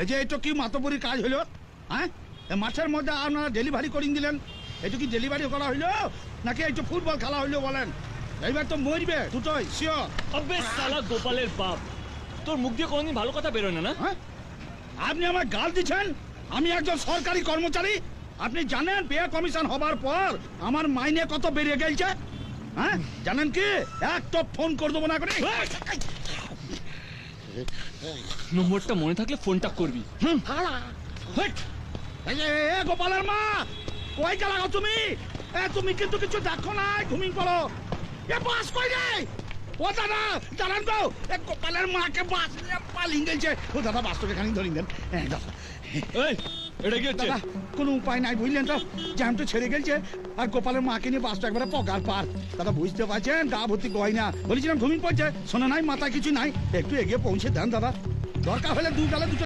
এই যে এটা কি মাতবরীর কাজ হলো? হ্যাঁ, মাঠের মধ্যে আপনারা ডেলিভারি করে দিলেন, এটা কি ডেলিভারি করা হইলো নাকি একটু ফুটবল খেলা হইলো বলেন? এইবার তো মরবে দুটোই শিওর। আবে শালা গোপালের বাপ, তোর মুখ দিয়ে কোনোদিন ভালো কথা বেরোয় না। হ্যাঁ, আপনি আমার গাল দিচ্ছেন? আমি একজন সরকারি কর্মচারী। আপনি জানেন পে কমিশন হবার পর আমার মাইনে কত বেড়ে গেছে? হ্যাঁ জানেন কি? একটা ফোন করে দেবো না করে। নম্বরটা মনে থাকলে ফোনটা করবি। গোপালের মা, কই গেলা তুমি? তুমি কিন্তু কিছু দেখো না, ঘুমিয়ে পড়ো। এ বাস কই রে? ও দাদা দাঁড়ান গো, গোপালের মাকে বাস পালিয়ে গেছে। ও দাদা বাসটাকে খানি ধরিয়ে দেন। এটা কি হচ্ছে? দাদা কোনো উপায় নাই বুঝলেন তো, জ্যাম তো ছেড়ে গেছে আর গোপালের মাকে নিয়ে বাসটা একবারে পগার পার। দাদা বুঝতে পারছেন, গা ভর্তি গয়না। বলেছিলাম ঘুমিয়ে পড়ছে, শোনা নাই, মাথায় কিছু নাই, একটু এগিয়ে পৌঁছে দেন দাদা। দরকার হলে 2 বেলা 2